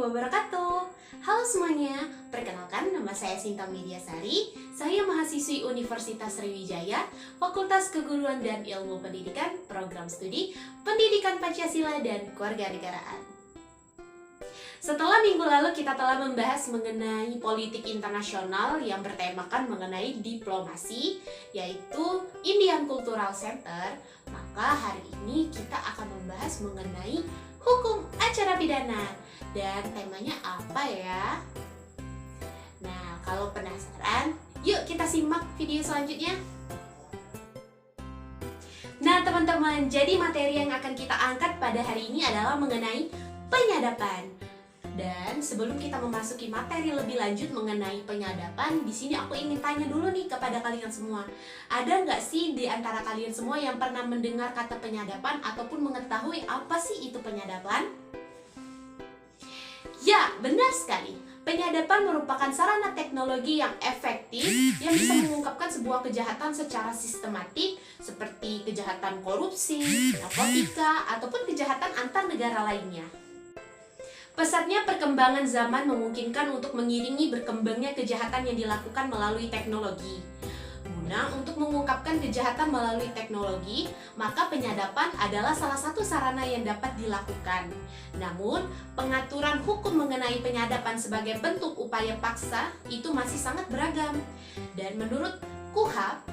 wabarakatuh. Halo semuanya, perkenalkan nama saya Sinta Mediasari. Saya mahasiswi Universitas Sriwijaya, Fakultas Keguruan dan Ilmu Pendidikan, Program Studi Pendidikan Pancasila dan Kewarganegaraan. Setelah minggu lalu kita telah membahas mengenai politik internasional yang bertemakan mengenai diplomasi, yaitu Indian Cultural Center, maka hari ini kita akan membahas mengenai hukum acara pidana. Dan temanya apa ya? Nah, kalau penasaran, yuk kita simak video selanjutnya. Nah teman-teman, jadi materi yang akan kita angkat pada hari ini adalah mengenai penyadapan. Dan sebelum kita memasuki materi lebih lanjut mengenai penyadapan, di sini aku ingin tanya dulu nih kepada kalian semua. Ada nggak sih di antara kalian semua yang pernah mendengar kata penyadapan ataupun mengetahui apa sih itu penyadapan? Ya, benar sekali. Penyadapan merupakan sarana teknologi yang efektif yang bisa mengungkapkan sebuah kejahatan secara sistematik seperti kejahatan korupsi, narkotika, ataupun kejahatan antar negara lainnya. Pesatnya perkembangan zaman memungkinkan untuk mengiringi berkembangnya kejahatan yang dilakukan melalui teknologi. Guna untuk mengungkapkan kejahatan melalui teknologi, maka penyadapan adalah salah satu sarana yang dapat dilakukan. Namun, pengaturan hukum mengenai penyadapan sebagai bentuk upaya paksa itu masih sangat beragam. Dan menurut KUHP,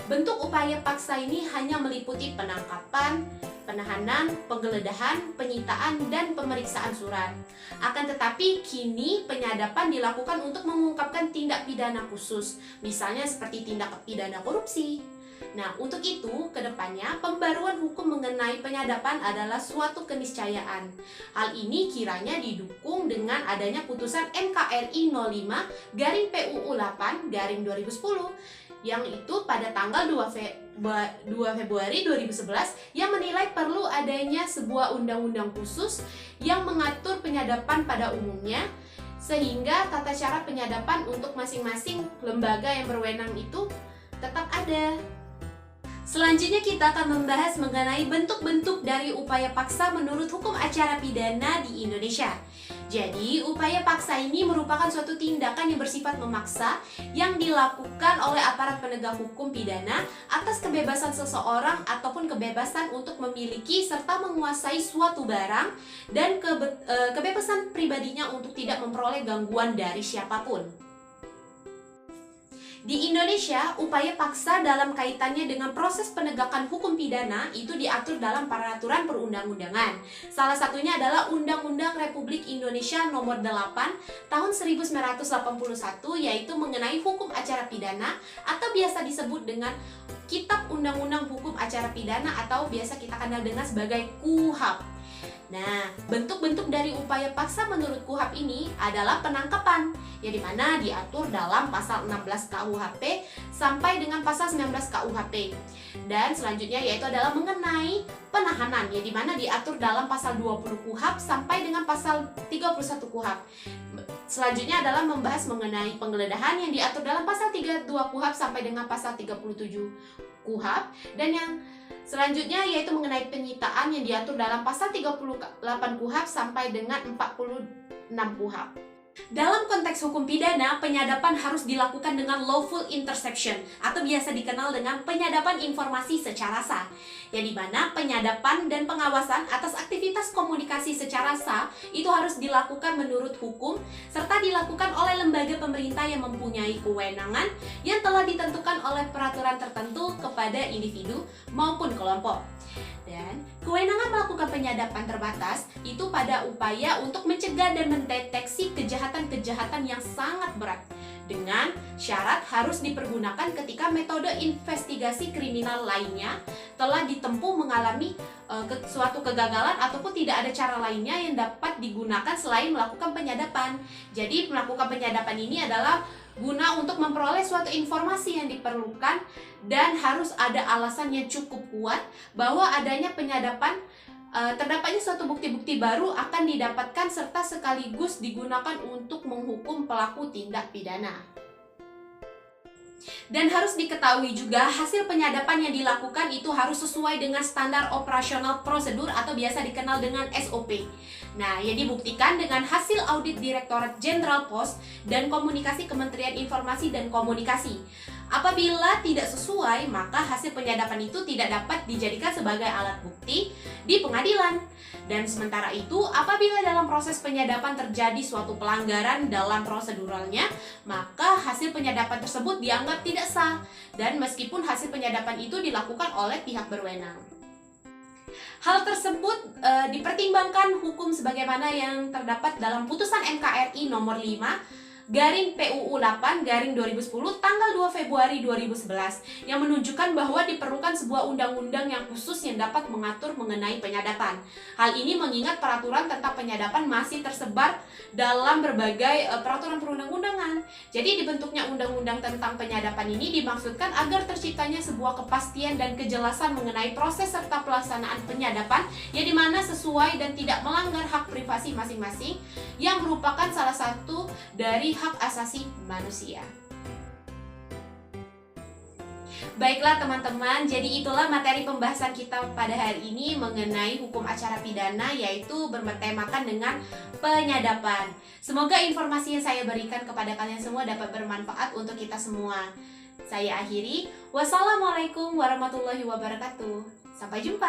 bentuk upaya paksa ini hanya meliputi penangkapan, penahanan, penggeledahan, penyitaan, dan pemeriksaan surat. Akan tetapi, kini penyadapan dilakukan untuk mengungkapkan tindak pidana khusus, misalnya seperti tindak pidana korupsi. Nah, untuk itu, kedepannya pembaruan hukum mengenai penyadapan adalah suatu keniscayaan. Hal ini kiranya didukung dengan adanya putusan NKRI 05/PUU 8/2010 yang itu pada tanggal 2 Februari 2011 yang menilai perlu adanya sebuah undang-undang khusus yang mengatur penyadapan pada umumnya, sehingga tata cara penyadapan untuk masing-masing lembaga yang berwenang itu tetap ada. Selanjutnya kita akan membahas mengenai bentuk-bentuk dari upaya paksa menurut hukum acara pidana di Indonesia. Jadi, upaya paksa ini merupakan suatu tindakan yang bersifat memaksa yang dilakukan oleh aparat penegak hukum pidana atas kebebasan seseorang ataupun kebebasan untuk memiliki serta menguasai suatu barang dan kebebasan pribadinya untuk tidak memperoleh gangguan dari siapapun. Di Indonesia, upaya paksa dalam kaitannya dengan proses penegakan hukum pidana itu diatur dalam peraturan perundang-undangan. Salah satunya adalah Undang-Undang Republik Indonesia Nomor 8 Tahun 1981, yaitu mengenai hukum acara pidana atau biasa disebut dengan Kitab Undang-Undang Hukum Acara Pidana atau biasa kita kenal dengan sebagai KUHP. Nah, bentuk-bentuk dari upaya paksa menurut KUHP ini adalah penangkapan, yang dimana diatur dalam pasal 16 KUHP sampai dengan pasal 19 KUHP. Dan selanjutnya yaitu adalah mengenai penahanan, yang dimana diatur dalam pasal 20 KUHP sampai dengan pasal 31 KUHP. Selanjutnya adalah membahas mengenai penggeledahan yang diatur dalam pasal 32 KUHP sampai dengan pasal 37 KUHP. Dan yang selanjutnya yaitu mengenai penyitaan yang diatur dalam pasal 38 KUHP sampai dengan 46 KUHP. Dalam konteks hukum pidana, penyadapan harus dilakukan dengan lawful interception atau biasa dikenal dengan penyadapan informasi secara sah, yang dimana penyadapan dan pengawasan atas aktivitas komunikasi secara sah itu harus dilakukan menurut hukum serta dilakukan oleh lembaga pemerintah yang mempunyai kewenangan yang telah ditentukan oleh peraturan tertentu kepada individu maupun kelompok. Dan kewenangan melakukan penyadapan terbatas itu pada upaya untuk mencegah dan mendeteksi kejahatan-kejahatan yang sangat berat, dengan syarat harus dipergunakan ketika metode investigasi kriminal lainnya telah ditempuh mengalami suatu kegagalan ataupun tidak ada cara lainnya yang dapat digunakan selain melakukan penyadapan. Jadi melakukan penyadapan ini adalah guna untuk memperoleh suatu informasi yang diperlukan dan harus ada alasan yang cukup kuat bahwa adanya penyadapan terdapatnya suatu bukti-bukti baru akan didapatkan serta sekaligus digunakan untuk menghukum pelaku tindak pidana. Dan harus diketahui juga hasil penyadapan yang dilakukan itu harus sesuai dengan standar operasional prosedur atau biasa dikenal dengan SOP. Nah, yang dibuktikan dengan hasil audit Direktorat Jenderal Pos dan Komunikasi Kementerian Informasi dan Komunikasi. Apabila tidak sesuai, maka hasil penyadapan itu tidak dapat dijadikan sebagai alat bukti di pengadilan. Dan sementara itu, apabila dalam proses penyadapan terjadi suatu pelanggaran dalam proseduralnya, maka hasil penyadapan tersebut dianggap tidak sah. Dan meskipun hasil penyadapan itu dilakukan oleh pihak berwenang. Hal tersebut dipertimbangkan hukum sebagaimana yang terdapat dalam putusan MKRI nomor 5 garing PUU 8 garing 2010 tanggal 2 Februari 2011 yang menunjukkan bahwa diperlukan sebuah undang-undang yang khusus yang dapat mengatur mengenai penyadapan. Hal ini mengingat peraturan tentang penyadapan masih tersebar dalam berbagai peraturan perundang-undangan. Jadi dibentuknya undang-undang tentang penyadapan ini dimaksudkan agar terciptanya sebuah kepastian dan kejelasan mengenai proses serta pelaksanaan penyadapan yang dimana sesuai dan tidak melanggar hak privasi masing-masing yang merupakan salah satu dari hak asasi manusia. Baiklah teman-teman, jadi itulah materi pembahasan kita pada hari ini mengenai hukum acara pidana, yaitu bertemakan dengan penyadapan. Semoga informasi yang saya berikan kepada kalian semua dapat bermanfaat untuk kita semua. Saya akhiri, wassalamualaikum warahmatullahi wabarakatuh. Sampai jumpa.